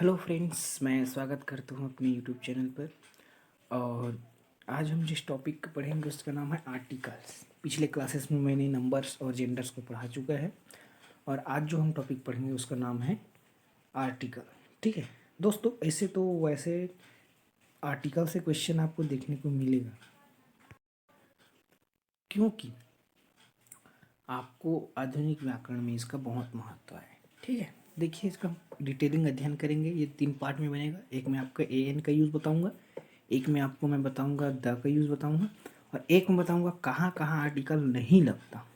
Hello friends, मैं स्वागत करता हूँ अपने यूट्यूब चैनल पर। और आज हम जिस टॉपिक को पढ़ेंगे उसका नाम है आर्टिकल्स। पिछले क्लासेस में मैंने नंबर्स और जेंडर्स को पढ़ा चुका है और आज जो हम टॉपिक पढ़ेंगे उसका नाम है आर्टिकल। ठीक है दोस्तों, ऐसे तो वैसे आर्टिकल से क्वेश्चन आपको देखने को मिलेगा, क्योंकि आपको आधुनिक व्याकरण में इसका बहुत महत्व है। ठीक है, देखिए इसका डिटेलिंग अध्ययन करेंगे। ये 3 पार्ट में बनेगा। एक में आपका ए एन का यूज़ बताऊंगा, एक में आपको मैं बताऊंगा द का यूज़ बताऊंगा, और एक में बताऊंगा कहाँ कहाँ आर्टिकल नहीं लगता।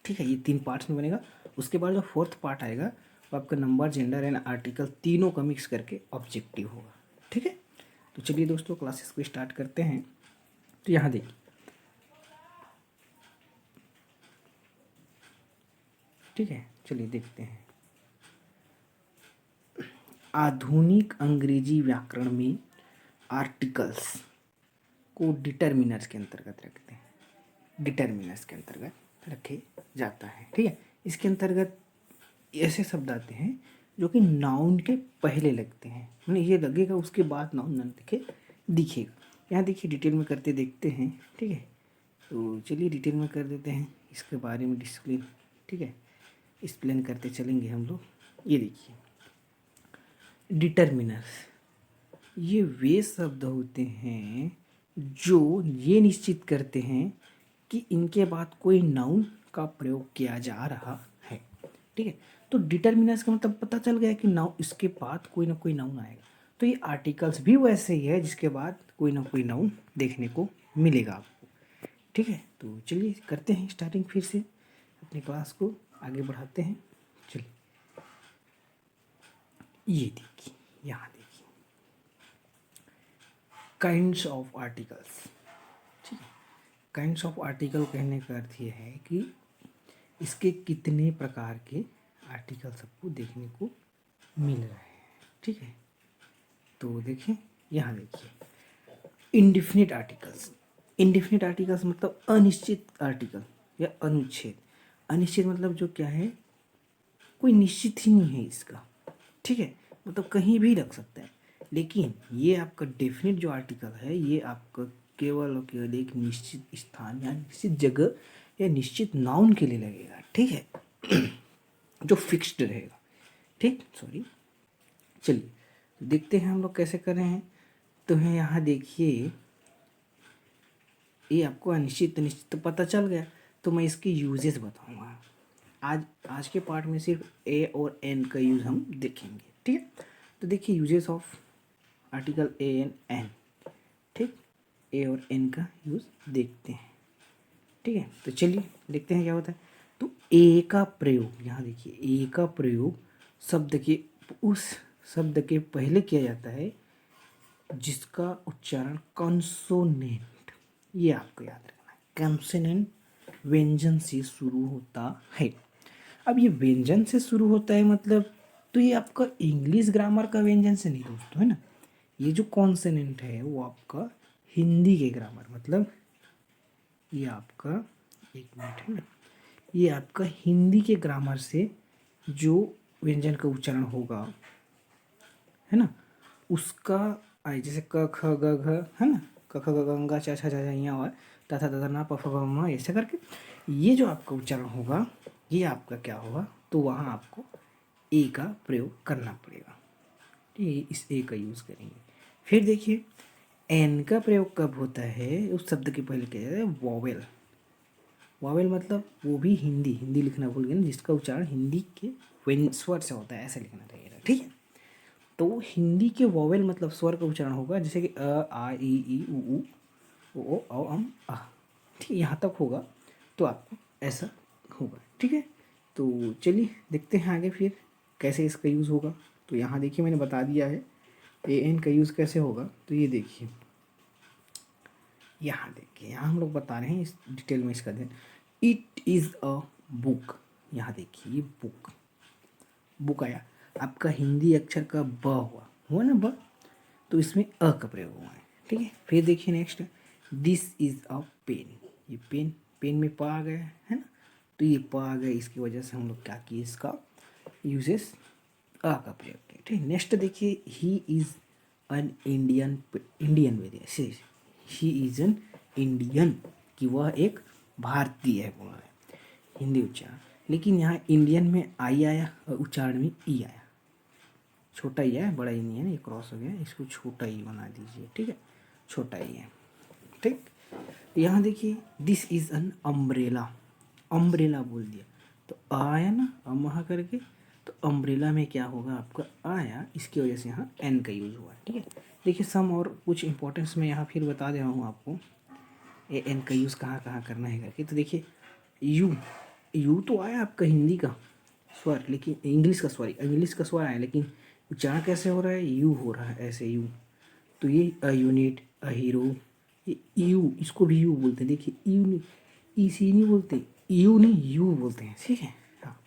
ठीक है, ये 3 पार्ट्स में बनेगा। उसके बाद जो 4th पार्ट आएगा वो आपका नंबर, जेंडर एंड आर्टिकल तीनों का मिक्स करके ऑब्जेक्टिव होगा। ठीक है, तो चलिए दोस्तों क्लासेस को स्टार्ट करते हैं। तो यहाँ देखिए, ठीक है, चलिए देखते हैं। आधुनिक अंग्रेजी व्याकरण में आर्टिकल्स को डिटर्मिनर्स के अंतर्गत रखते हैं। डिटर्मिनर्स के अंतर्गत रखे जाता है। ठीक है, इसके अंतर्गत ऐसे शब्द आते हैं जो कि नाउन के पहले लगते हैं, मैंने ये लगेगा उसके बाद नाउन न दिखेगा। यहाँ देखिए डिटेल में करते देखते हैं। ठीक है, तो चलिए डिटेल में कर देते हैं इसके बारे में डिस्प्लेन। ठीक है, एक्सप्लेन करते चलेंगे हम लोग। ये देखिए, डिटर्मिनर्स ये वे शब्द होते हैं जो ये निश्चित करते हैं कि इनके बाद कोई नाउन का प्रयोग किया जा रहा है। ठीक है, तो डिटर्मिनर्स का मतलब पता चल गया कि नाउन, इसके बाद कोई ना कोई नाउन आएगा। तो ये आर्टिकल्स भी वैसे ही है जिसके बाद कोई ना कोई नाउन देखने को मिलेगा आपको। ठीक है, तो चलिए करते हैं स्टार्टिंग फिर से, अपनी क्लास को आगे बढ़ाते हैं। चलिए ये देखिए, यहाँ देखिए काइंड्स ऑफ आर्टिकल्स। ठीक है, काइंड्स ऑफ आर्टिकल कहने का अर्थ ये है कि इसके कितने प्रकार के आर्टिकल सबको देखने को मिल रहे हैं। ठीक है, तो देखिए यहाँ देखिए इंडिफिनिट आर्टिकल्स। इंडिफिनिट आर्टिकल्स मतलब अनिश्चित आर्टिकल या अनुच्छेद। अनिश्चित मतलब जो क्या है, कोई निश्चित ही नहीं है इसका। ठीक है, मतलब कहीं भी रख सकता है। लेकिन ये आपका डेफिनेट जो आर्टिकल है ये आपका केवल और केवल एक निश्चित स्थान या निश्चित जगह या निश्चित नाउन के लिए लगेगा। ठीक है, जो फिक्स्ड रहेगा। ठीक, सॉरी, चलिए तो देखते हैं हम लोग कैसे कर रहे हैं। तो है यहाँ देखिए, ये आपको अनिश्चित अनिश्चित तो पता चल गया, तो मैं इसके यूजेस बताऊंगा। आज के पार्ट में सिर्फ ए और एन का यूज़ हम देखेंगे। ठीक है, तो देखिए uses of article a an an. ठीक, ए और एन का यूज़ देखते हैं। ठीक है, तो चलिए देखते हैं क्या होता है। तो ए का प्रयोग, यहाँ देखिए ए का प्रयोग शब्द के उस शब्द के पहले किया जाता है जिसका उच्चारण कॉन्सोनेंट, ये आपको याद रखना है, कॉन्सोनेंट व्यंजन से शुरू होता है। अब ये व्यंजन से शुरू होता है मतलब, तो ये आपका इंग्लिश ग्रामर का व्यंजन से नहीं दोस्तों, है ना। ये जो कॉन्सोनेंट है वो आपका हिंदी के ग्रामर, मतलब ये आपका, एक मिनट, है ना, ये आपका हिंदी के ग्रामर से जो व्यंजन का उच्चारण होगा, है ना, उसका आए, जैसे क ख ग घ, है ना, क ख ग घ च छ ज यहाँ और त थ द ध न प फ ब म, ऐसे करके ये जो आपका उच्चारण होगा ये आपका क्या होगा, तो वहाँ आपको ए का प्रयोग करना पड़ेगा। ठीक, इस ए का यूज़ करेंगे। फिर देखिए एन का प्रयोग कब होता है, उस शब्द के पहले क्या जाता है, वॉवेल। वॉवेल मतलब वो भी हिंदी, हिंदी लिखना भूल गए ना, जिसका उच्चारण हिंदी के स्वर से होता है, ऐसे लिखना रहेगा। ठीक है, तो हिंदी के वॉवेल मतलब स्वर का उच्चारण होगा, जैसे कि अ आ ई उ ओ औ अम आ। ठीक, यहाँ तक होगा तो आपको ऐसा होगा। ठीक है, तो चलिए देखते हैं आगे फिर कैसे इसका यूज़ होगा। तो यहाँ देखिए मैंने बता दिया है ए एन का यूज़ कैसे होगा। तो ये देखिए, यहाँ देखिए, यहाँ हम लोग बता रहे हैं इस डिटेल में इसका दें। It is a book. यहाँ देखिए ये बुक, बुक आया, आपका हिंदी अक्षर का ब हुआ ना, ब, तो इसमें अ का प्रयोग हुआ है। ठीक है, फिर देखिए next, this is a pen. ये पेन, पेन में प आ गया है ना, तो ये प आ गया, इसकी वजह से हम लोग क्या किए, इसका यूजेस अ का प्रयोग किए। ठीक है। नेक्स्ट देखिए he is an Indian, Indian वेरिया से ही इज़ एन इंडियन, कि वह एक भारतीय है बोल रहे हैं हिंदी उच्चारण। लेकिन यहाँ इंडियन में आई आया और उच्चारण में ई आया, छोटा ही है, बड़ा ही नहीं है ना, ये क्रॉस हो गया, इसको छोटा ही बना दीजिए, ठीक है, छोटा ही है। ठीक, यहाँ देखिए this is an umbrella, umbrella बोल दिया तो आया ना अमहा करके, तो अम्ब्रेला में क्या होगा आपका आया, इसकी वजह से यहाँ एन का यूज़ हुआ। ठीक है, देखिए सम और कुछ इंपॉर्टेंस मैं यहाँ फिर बता दे रहा हूँ आपको, ए एन का यूज़ कहाँ कहाँ करना है करके। तो देखिए यू, यू तो आया आपका हिंदी का स्वर, लेकिन इंग्लिश का, सॉरी इंग्लिश का स्वर आया, लेकिन उच्चारण कैसे हो रहा है, यू हो रहा है ऐसे यू। तो ये अ यूनिट, अ हीरो, ये यू, इसको भी यू बोलते हैं। देखिए यू नहीं, ई सी नहीं बोलते, यू नहीं यू बोलते हैं, ठीक है। हाँ,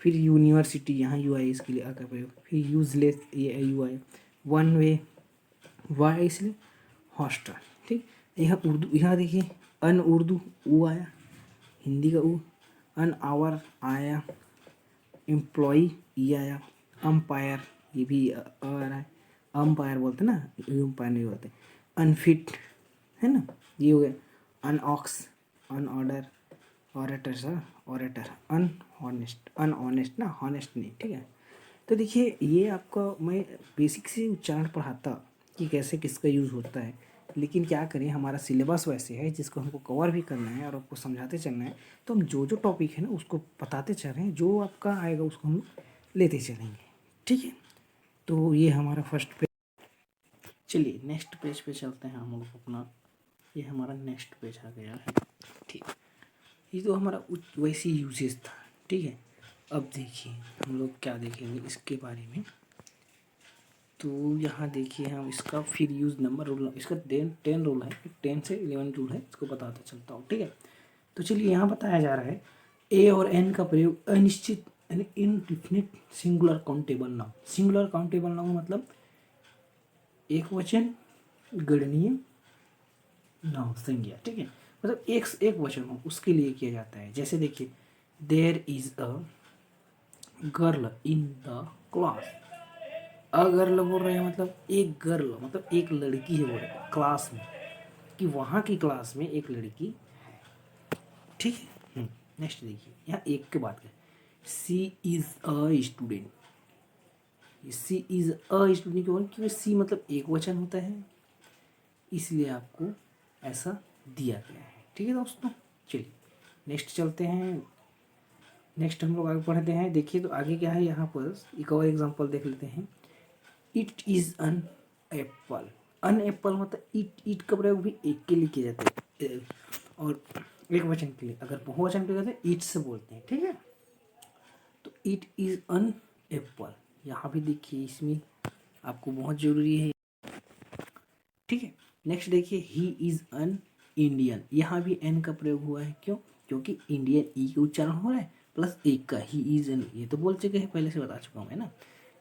फिर यूनिवर्सिटी, यहाँ यू आई इसके लिए आ का प्रयोग। फिर यूजलेस, ये U I. One way, Y इसलिए हॉस्टल। ठीक, यहाँ उर्दू, यहाँ देखिए अन उर्दू ऊ आया, हिंदी का ऊ। अन आवर आया, एम्प्लॉई ये आया। अम्पायर, ये भी आ रहा है, अम्पायर बोलते ना, अम्पायर नहीं बोलते। अनफिट है ना, ये हो गया। अनऑक्स, अनऑर्डर, ऑरेटर सर, ऑरेटर। अनहॉनेस्ट, अनऑनेस्ट ना, हॉनेस्ट नहीं, ठीक है। तो देखिए ये आपका मैं बेसिक से उच्चारण पढ़ाता कि कैसे किसका यूज़ होता है, लेकिन क्या करें हमारा सिलेबस वैसे है जिसको हमको कवर भी करना है और आपको समझाते चलना है, तो हम जो जो टॉपिक है ना उसको बताते चल रहे हैं, जो आपका आएगा उसको हम लेते चलेंगे, ठीक है। तो ये हमारा फर्स्ट पेज। चलिए नेक्स्ट पेज पे चलते हैं हम लोग अपना, ये हमारा नेक्स्ट पेज आ गया है, ठीक। ये तो हमारा वैसी यूजेस था, ठीक है। अब देखिए हम लोग क्या देखेंगे इसके बारे में। तो यहाँ देखिए हम इसका फिर यूज़ नंबर रूल, इसका 10 रूल है, 10 से 11 रूल है, इसको बताता चलता हूँ, ठीक है। तो चलिए यहाँ बताया जा रहा है ए और एन का प्रयोग अनिश्चित यानी indefinite singular countable noun. Singular countable noun मतलब एक वचन गणनीय नाउन, संज्ञा, ठीक है, मतलब एक वचन हो उसके लिए किया जाता है। जैसे देखिए there is a girl in the class, a girl बोल रहे हैं मतलब एक गर्ल मतलब एक लड़की है बोल रहे क्लास में, कि वहाँ की क्लास में एक लड़की, ठीक है। नेक्स्ट देखिए यहाँ एक के बात करें, she is a student, she is a student क्यों, क्योंकि सी मतलब एक वचन होता है, इसलिए आपको ऐसा दिया गया है, ठीक है दोस्तों। चलिए नेक्स्ट चलते हैं, नेक्स्ट हम लोग आगे पढ़ते हैं। देखिए तो आगे क्या है, यहाँ पर एक और एग्जांपल देख लेते हैं। It is an apple, an apple मतलब इट का प्रयोग भी एक के लिए किया जाता है और एक वचन के लिए, अगर बहुवचन के लिए कहते हैं ईट से बोलते हैं, ठीक है। तो इट इज़ अन एप्पल, यहाँ भी देखिए इसमें आपको बहुत ज़रूरी है, ठीक है। नेक्स्ट देखिए ही इज़ अन इंडियन, यहाँ भी एन का प्रयोग हुआ है, क्यों, क्योंकि इंडियन ई का उच्चारण हो रहा है प्लस एक का ही इज़ एन, ये तो बोल चुके हैं पहले से, बता चुका हूँ मैं ना।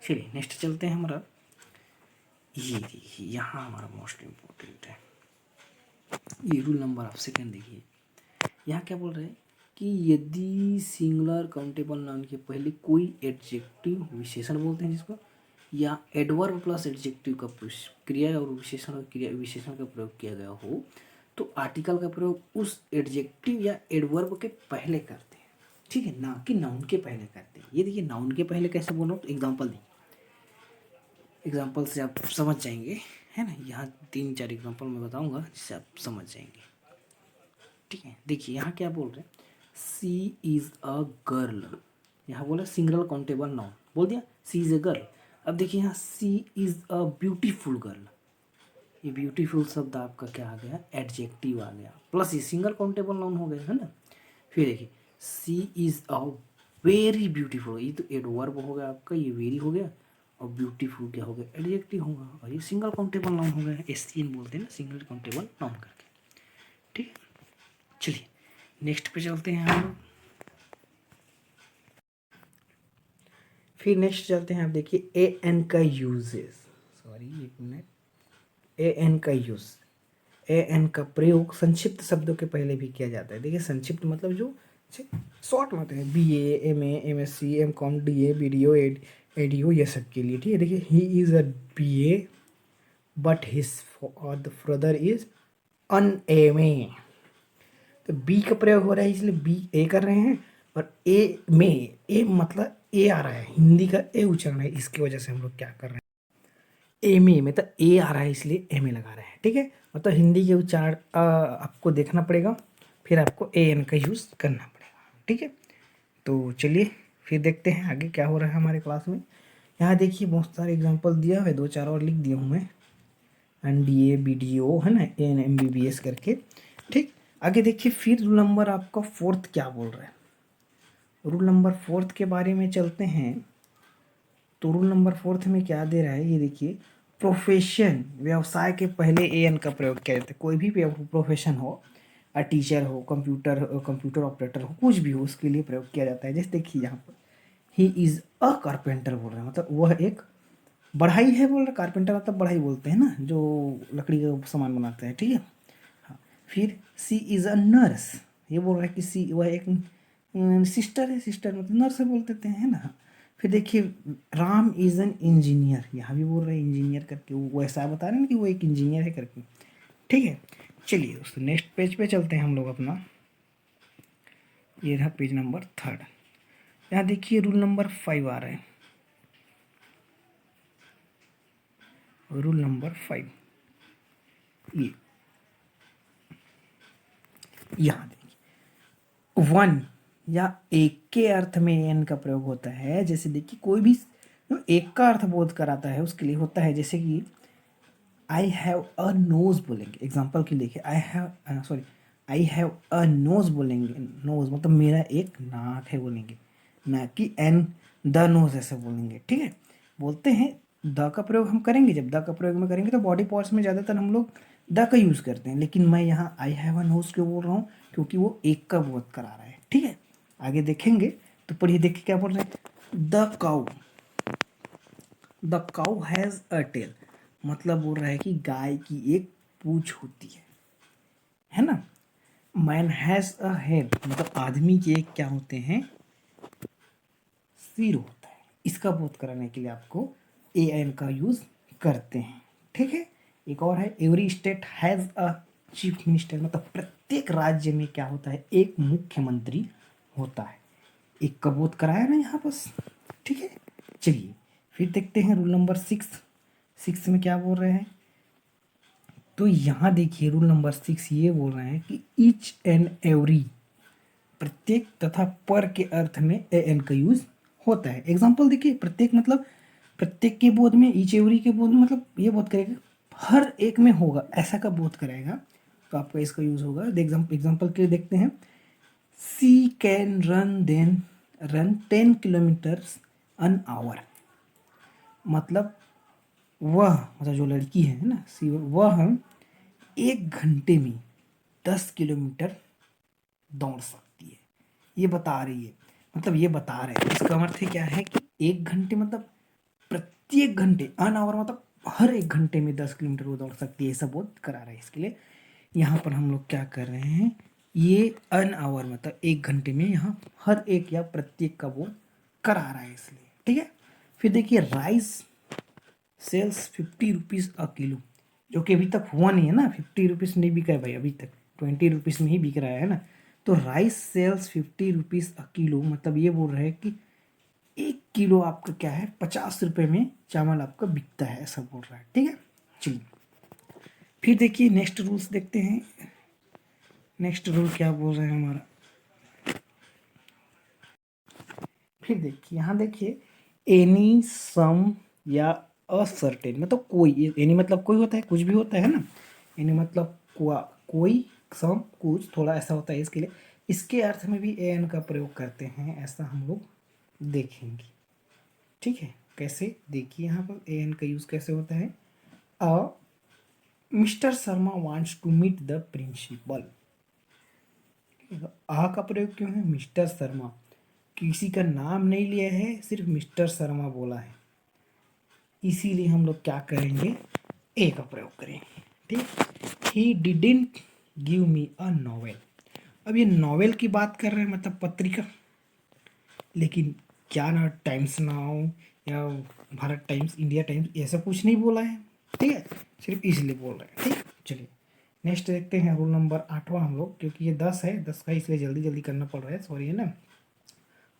चलिए नेक्स्ट चलते हैं हमारा, ये देखिए यहाँ हमारा मोस्ट इम्पोर्टेंट है, ये रूल नंबर ऑफ सेकेंड। देखिए यहाँ क्या बोल रहे हैं कि यदि सिंगुलर काउंटेबल नाउन के पहले कोई एडजेक्टिव विशेषण बोलते हैं जिसको, या एडवर्ब प्लस एडजेक्टिव का क्रिया और विशेषण क्रिया विशेषण का प्रयोग किया गया हो, तो आर्टिकल का प्रयोग उस एडजेक्टिव या एडवर्ब के पहले करते हैं, ठीक है, ना कि नाउन के पहले करते हैं। ये देखिए नाउन के पहले कैसे बोलो, तो एग्जाम्पल दें, एग्जाम्पल से आप समझ जाएंगे, है ना। यहाँ 3-4 एग्जाम्पल मैं बताऊंगा जिससे आप समझ जाएंगे, ठीक है। देखिए यहाँ क्या बोल रहे हैं, सी इज़ अ गर्ल, यहाँ बोला सिंगल काउंटेबल नाउन बोल दिया, सी इज़ अ गर्ल। अब देखिए यहाँ सी इज़ अ ब्यूटीफुल गर्ल, ये ब्यूटीफुल शब्द आपका क्या आ गया, एडजेक्टिव आ गया, प्लस ये सिंगल काउंटेबल नाउन हो गया, है ना। फिर देखिए सी इज़ अ वेरी ब्यूटीफुल, ये तो एडवर्ब हो गया आपका, ये वेरी हो गया, और ब्यूटीफुल क्या हो गया, एडजेक्टिव होगा, और ये सिंगल काउंटेबल नाउन हो गया, एससीएन बोलते हैं ना, सिंगल काउंटेबल नाउन करके, ठीक है। चलिए नेक्स्ट पे चलते हैं हम लोग, फिर नेक्स्ट चलते हैं। आप देखिए ए एन का यूजेस, सॉरी एक मिनट, ए एन का यूज, ए एन का प्रयोग संक्षिप्त शब्दों के पहले भी किया जाता है। देखिए संक्षिप्त मतलब जो शॉर्ट में होते हैं, B A, M S C, M com, D A, B D O, ADO ये सब के लिए, ठीक है। देखिए he is a BA but his brother is an MA ए। तो बी का प्रयोग हो रहा है इसलिए बी ए कर रहे हैं, और ए में ए मतलब ए आ रहा है, हिंदी का ए उच्चारण है, इसकी वजह से हम लोग क्या कर रहे हैं, एम ए मतलब ए आ रहा है इसलिए एम ए लगा रहे हैं, ठीक है। मतलब हिंदी के उच्चारण आपको देखना पड़ेगा, फिर आपको ए एन का यूज़ करना पड़ेगा, ठीक है। तो चलिए फिर देखते हैं आगे क्या हो रहा है हमारे क्लास में। यहाँ देखिए बहुत सारे एग्जांपल दिया हुआ है, दो चार और लिख दिया हूँ मैं, एनडीए बीडीओ है ना, एन एमबीबीएस करके, ठीक। आगे देखिए फिर रूल नंबर आपका फोर्थ क्या बोल रहा है। रूल नंबर फोर्थ के बारे में चलते हैं। तो रूल नंबर फोर्थ में क्या दे रहा है ये देखिए, प्रोफेशन व्यवसाय के पहले ए एन का प्रयोग किया जाता है। कोई भी प्रोफेशन हो, टीचर हो, कंप्यूटर ऑपरेटर हो, कुछ भी हो, उसके लिए प्रयोग किया जाता है। जैसे देखिए यहाँ पर ही इज़ अ कारपेंटर बोल रहे हैं, मतलब वह एक बढ़ाई है बोल रहे, कारपेंटर मतलब बढ़ाई बोलते हैं ना, जो लकड़ी का सामान बनाते हैं, ठीक है। हाँ, फिर सी इज़ अ नर्स, ये बोल रहा है कि सी वह एक सिस्टर है, सिस्टर मतलब नर्स बोल देते हैं, है ना। फिर देखिए राम इज़ एन इंजीनियर, यहाँ भी बोल रहे हैं इंजीनियर करके, वो ऐसा बता रहे हैं ना कि वो एक इंजीनियर है करके, ठीक है। चलिए दोस्तों नेक्स्ट पेज पे चलते हैं हम लोग अपना, ये रहा पेज नंबर 3। यहाँ देखिए रूल नंबर 5 आ रहा है। रूल नंबर 5 ये यहाँ देखिए, वन या एक के अर्थ में एन का प्रयोग होता है। जैसे देखिए कोई भी जो एक का अर्थ बोध कराता है उसके लिए होता है, जैसे कि आई हैव अ नोज बोलेंगे, एग्जाम्पल के लिए आई हैव अ नोज बोलेंगे, नोज मतलब मेरा एक नाक है बोलेंगे, ना कि एन द नोज ऐसे बोलेंगे, ठीक है। बोलते हैं द का प्रयोग हम करेंगे, जब द का प्रयोग में करेंगे तो बॉडी पार्ट्स में ज़्यादातर हम लोग द का यूज़ करते हैं, लेकिन मैं यहाँ आई हैव अ नोज क्यों बोल रहा हूँ, क्योंकि वो एक का बोध करा रहा है, ठीक है। आगे देखेंगे तो पढ़िए, देखिए क्या बोल रहे हैं, the cow has a tail, मतलब बोल रहा है कि गाय की एक पूंछ होती है ना। मैन हैज़ अ हेड, मतलब आदमी के एक क्या होते हैं, सिर होता है। इसका बोध कराने के लिए आपको ए एन का यूज करते हैं, ठीक है। एक और है every state has a chief minister, मतलब प्रत्येक राज्य में क्या होता है, एक मुख्यमंत्री होता है। एक का बोध कराया ना यहाँ बस, ठीक है। चलिए फिर देखते हैं रूल नंबर 6 में क्या बोल रहे हैं। तो यहाँ देखिए रूल नंबर 6 ये बोल रहे हैं कि ईच एंड एवरी, प्रत्येक तथा पर के अर्थ में ए एन का यूज होता है। एग्जाम्पल देखिए, प्रत्येक मतलब प्रत्येक के बोध में, ईच एवरी के बोध में मतलब ये बोध करेगा हर एक में होगा, ऐसा का बोध कराएगा तो आपका इसका यूज होगा। एग्जाम्पल के लिए देखते हैं, she can run 10 kilometres an hour, मतलब वह मतलब जो लड़की है ना सी, वह 1 घंटे में 10 किलोमीटर दौड़ सकती है, ये बता रही है। मतलब ये बता रहे हैं, इसका अर्थ है क्या है कि 1 घंटे मतलब प्रत्येक घंटे, अन आवर मतलब हर 1 घंटे में 10 किलोमीटर वो दौड़ सकती है, ऐसा बोध करा रहा है। इसके लिए यहाँ पर हम लोग क्या कर रहे हैं, ये अन आवर मतलब 1 घंटे में यहाँ हर एक या प्रत्येक का बोध करा रहा है, इसलिए, ठीक है। फिर देखिए rice sells 50 rupees a kilo, जो कि अभी तक हुआ नहीं है ना, 50 रुपीज़ नहीं बिका है भाई अभी तक, 20 रुपीज़ में ही बिक रहा है ना। तो rice sells 50 rupees a kilo, मतलब ये बोल रहे हैं कि 1 किलो आपका क्या है, 50 रुपये में चावल आपका बिकता है, ऐसा बोल रहा है, ठीक है। चलिए फिर देखिए नेक्स्ट रूल्स देखते हैं। नेक्स्ट रूल क्या बोल रहे हैं हमारा, फिर देखिए यहाँ देखिए, एनी सम या असर्टेन, मतलब कोई, एनी मतलब कोई होता है, कुछ भी होता है ना, एनी मतलब कोई, सम कुछ, थोड़ा ऐसा होता है, इसके लिए इसके अर्थ में भी ए एन का प्रयोग करते हैं, ऐसा हम लोग देखेंगे, ठीक है। कैसे देखिए यहाँ पर ए एन का यूज़ कैसे होता है, a Mister Sharma wants to meet the principal, आ का प्रयोग क्यों है, मिस्टर शर्मा, किसी का नाम नहीं लिया है, सिर्फ मिस्टर शर्मा बोला है, इसीलिए हम लोग क्या करेंगे, ए का प्रयोग करेंगे, ठीक। He didn't give me a novel, अब ये नॉवेल की बात कर रहे हैं मतलब पत्रिका, लेकिन क्या ना टाइम्स नाउ या भारत टाइम्स, इंडिया टाइम्स, ऐसा कुछ नहीं बोला है, ठीक है, सिर्फ इसलिए बोल रहे हैं, ठीक। चलिए नेक्स्ट देखते हैं रूल नंबर 8वां हम लोग, क्योंकि ये 10 है, 10 का इसलिए जल्दी जल्दी करना पड़ रहा है, सॉरी है ना।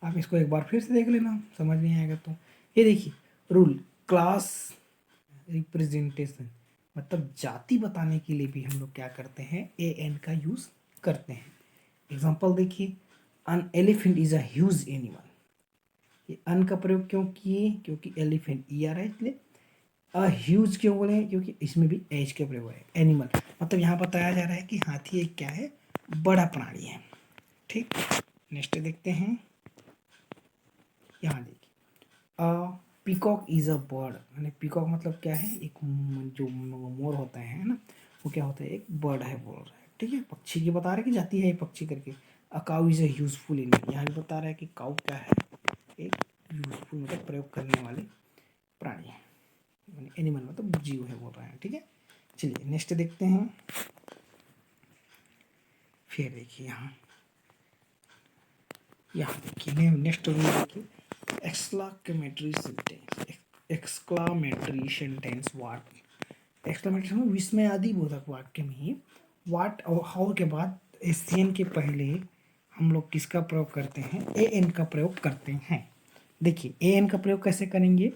आप इसको एक बार फिर से देख लेना, समझ नहीं आएगा तो। ये देखिए रूल, क्लास रिप्रेजेंटेशन, मतलब जाति बताने के लिए भी हम लोग क्या करते हैं, ए एन का यूज़ करते हैं। एग्जाम्पल देखिए, an elephant is a huge animal. ये अन का प्रयोग क्यों किए, क्योंकि एलिफेंट ई आ रहा है इसलिए। ह्यूज क्यों बोले, क्योंकि इसमें भी एज का प्रयोग है। एनिमल मतलब यहाँ बताया जा रहा है कि हाथी एक क्या है, बड़ा प्राणी है, ठीक। नेक्स्ट देखते हैं, यहाँ देखिए, पीकॉक इज अ बर्ड, यानी पीकॉक मतलब क्या है, एक जो मोर होता है ना, वो क्या होता है, एक बर्ड है बोल रहा है, ठीक है। पक्षी की बता रहे कि जाती है पक्षी करके। A cow is a useful animal, यहाँ भी बता रहा है कि काउ क्या है, एक यूजफुल मतलब प्रयोग करने वाले प्राणी है, एनिमल मतलब जीव है बोल रहा है, ठीक है। चलिए नेक्स्ट देखते हैं, फिर देखिए यहाँ देखिए नेक्स्ट रूल देखिए, एक्सक्लामेटरी सेंटेंस, एक्सक्लामेटरी सेंटेंस वाट, एक्सक्लामेटरी विस्मयादि बोधक वाक्य में वाट और हाउ के बाद एसएन के पहले हम लोग किसका प्रयोग करते हैं, ए एन का प्रयोग करते हैं। देखिए ए एन का प्रयोग कैसे करेंगे,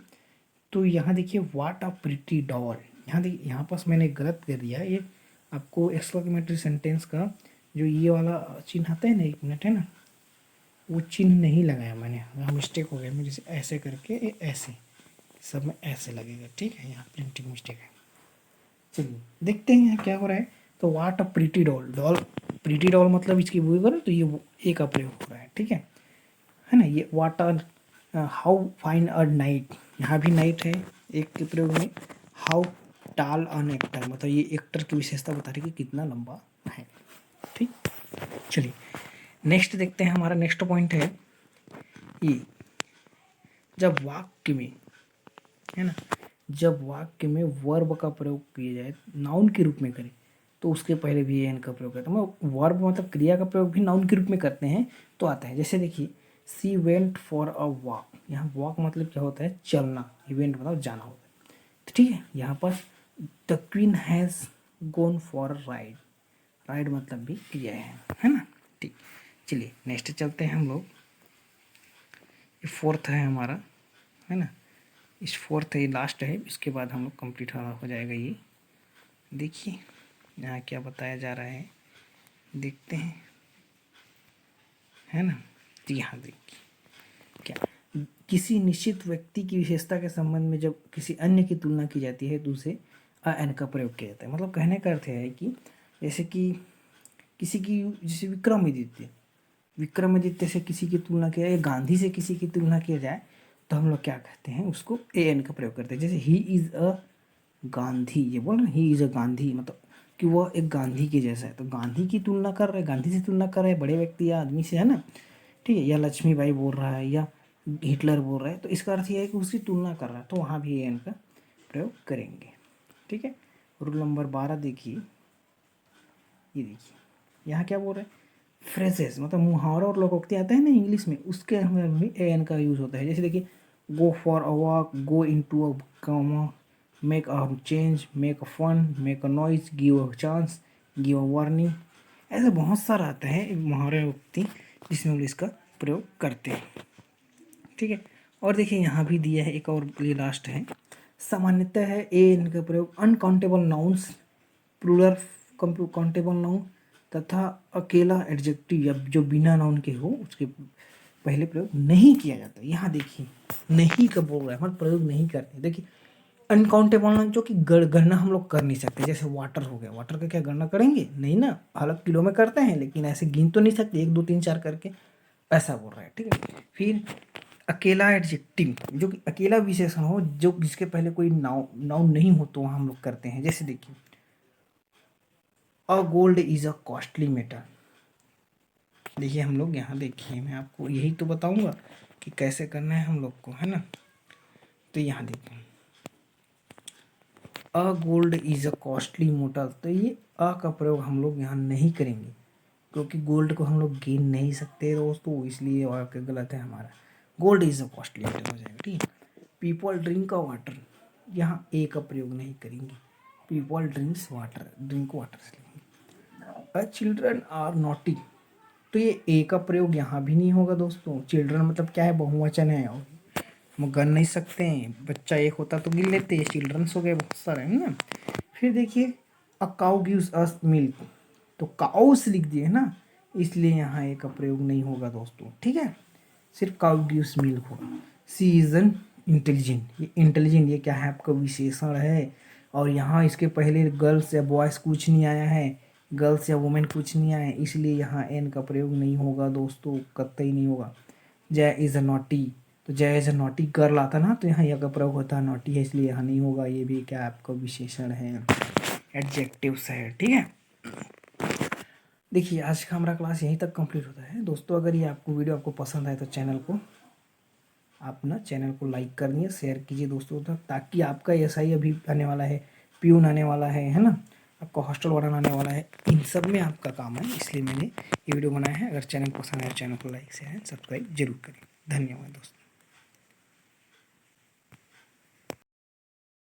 तो यहाँ देखिए वाट अ प्रिटी डॉल, यहाँ देखिए यहाँ पास मैंने गलत कर दिया, ये आपको एक्सक्लामेटरी सेंटेंस का जो ये वाला चिन्ह आता है ना, 1 मिनट है ना, वो चिन्ह नहीं लगाया मैंने, यहाँ मिस्टेक हो गया, मेरे से ऐसे करके ऐसे सब में ऐसे लगेगा, ठीक है, यहाँ प्रिंटिंग मिस्टेक है। चलिए देखते हैं यहाँ क्या हो रहा है। तो what a pretty doll, doll pretty doll मतलब इसकी वो करो तो ये ए का प्रयोग हो रहा है, ठीक है ना। ये what a how fine a night, यहाँ भी नाइट है एक के प्रयोग में। हाउ टाल अन एक्टर, मतलब ये एक्टर की विशेषता बता रही है कि कितना लंबा है, ठीक। चलिए नेक्स्ट देखते हैं, हमारा नेक्स्ट पॉइंट है ये, जब वाक्य में है ना, जब वाक्य में वर्ब का प्रयोग किया जाए, नाउन के रूप में करें, तो उसके पहले भी एन का प्रयोग करते हैं। वर्ब मतलब क्रिया का प्रयोग भी नाउन के रूप में करते हैं तो आता है। जैसे देखिए, she went for a walk, यहाँ वॉक मतलब क्या होता है, चलना, इवेंट मतलब जाना होता है, तो ठीक है। यहाँ पर the queen has gone for ride, ride मतलब भी क्रिया है ना, ठीक। चलिए नेक्स्ट चलते हैं हम लोग, ये फोर्थ है हमारा, है ना, इस फोर्थ है, लास्ट है, इसके बाद हम लोग कंप्लीट हो जाएगा ये। देखिए यहाँ क्या बताया जा रहा है, देखते हैं, है ना। तो यहाँ देखिए क्या, किसी निश्चित व्यक्ति की विशेषता के संबंध में जब किसी अन्य की तुलना की जाती है तो उसे अ एन का प्रयोग किया जाता है। मतलब कहने का अर्थ है कि जैसे कि किसी की, जैसे विक्रमादित्य, विक्रमादित्य से किसी की तुलना किया जाए, गांधी से किसी की तुलना किया जाए, तो हम लोग क्या कहते हैं, उसको ए एन का प्रयोग करते हैं। जैसे ही इज़ अ गांधी, ये बोल रहे ही इज़ अ गांधी, मतलब कि वह एक गांधी के जैसा है, तो गांधी की तुलना कर रहे, गांधी से तुलना कर रहे बड़े व्यक्ति या आदमी से, है ना, ठीक है। या लक्ष्मीबाई बोल रहा है या हिटलर बोल रहा है, तो इसका अर्थ यह है कि उसकी तुलना कर रहा है, तो वहाँ भी ए एन का प्रयोग करेंगे, ठीक है। रूल नंबर 12 देखिए, ये देखिए यहाँ क्या बोल रहे हैं, फ्रेजेस मतलब मुहावरा और लोकोक्ति आते हैं ना इंग्लिश में, उसके हमें भी ए एन का यूज़ होता है। जैसे देखिए, go for a walk, go into a coma, make a change, make a fun, make a noise, give a chance, give a warning, ऐसे बहुत सारा आता है मुहावरे उक्ति जिसमें हम लोग इसका प्रयोग करते हैं, ठीक है। और देखिए यहाँ भी दिया है एक और, ये लास्ट है, सामान्यतः है ए एन का प्रयोग uncountable nouns, plural countable noun तथा अकेला एडजेक्टिव या जो बिना नाउन के हो उसके पहले प्रयोग नहीं किया जाता। यहाँ देखिए नहीं का बोल रहा है, मतलब प्रयोग नहीं करते। देखिए अनकाउंटेबल नाउन जो कि गणना हम लोग कर नहीं सकते, जैसे वाटर हो गया, वाटर का क्या गणना करेंगे, नहीं ना, हालांकि किलो में करते हैं लेकिन ऐसे गिन तो नहीं सकते 1 2 3 4 करके, ऐसा बोल रहा है, ठीक है। फिर अकेला एडजेक्टिव, जो कि अकेला विशेषण हो, जो जिसके पहले कोई नाउन नहीं हो, तो हम लोग करते हैं। जैसे देखिए, a gold is a costly metal, देखिए हम लोग यहाँ देखिए, मैं आपको यही तो बताऊंगा कि कैसे करना है हम लोग को, है ना। तो यहाँ देखिए, a gold is a costly metal, तो ये अ का प्रयोग हम लोग यहाँ नहीं करेंगे, क्योंकि गोल्ड को हम लोग गिन नहीं सकते दोस्तों, इसलिए वाक्य गलत है हमारा, gold is a costly metal हो जाएगा, ठीक है। पीपल ड्रिंक वाटर, यहाँ ए का प्रयोग नहीं करेंगे, people drinks water, drink water से लेंगे। अ चिल्ड्रन आर नॉटी, तो ये ए का प्रयोग यहाँ भी नहीं होगा दोस्तों। चिल्ड्रन मतलब क्या है, बहुवचन है और हम गिन नहीं सकते हैं, बच्चा एक होता तो गिन लेते, चिल्ड्रंस हो गए बहुत सारे, है ना। फिर देखिए a cow gives us milk, तो काउस लिख दिए ना, इसलिए यहाँ ए का प्रयोग नहीं होगा दोस्तों, ठीक है, सिर्फ काउ गिव्स मिल्क होगा। सी इज एन इंटेलिजेंट, ये इंटेलिजेंट ये क्या है आपका विशेषण है, और यहाँ इसके पहले गर्ल्स या बॉयज़ कुछ नहीं आया है, गर्ल्स या वुमेन कुछ नहीं आया है, इसलिए यहाँ एन का प्रयोग नहीं होगा दोस्तों, कतई नहीं होगा। जय इज़ अ नॉटी, तो जय इज़ अ नॉटी गर्ल आता ना, तो यहाँ यह का प्रयोग होता है, नॉटी है इसलिए यहाँ नहीं होगा, ये भी क्या आपका विशेषण है, एडजेक्टिव्स है, ठीक है। देखिए आज का हमारा क्लास यहीं तक कंप्लीट होता है दोस्तों। अगर ये आपको वीडियो आपको पसंद आए तो चैनल को लाइक कर दिए, शेयर कीजिए दोस्तों तक, ताकि आपका एसआई अभी आने वाला है, प्यून आने वाला है ना, आपका हॉस्टल वार्डन आने वाला है, इन सब में आपका काम है, इसलिए मैंने ये वीडियो बनाया है। अगर चैनल पसंद आए चैनल को लाइक शेयर सब्सक्राइब जरूर करें। धन्यवाद दोस्तों।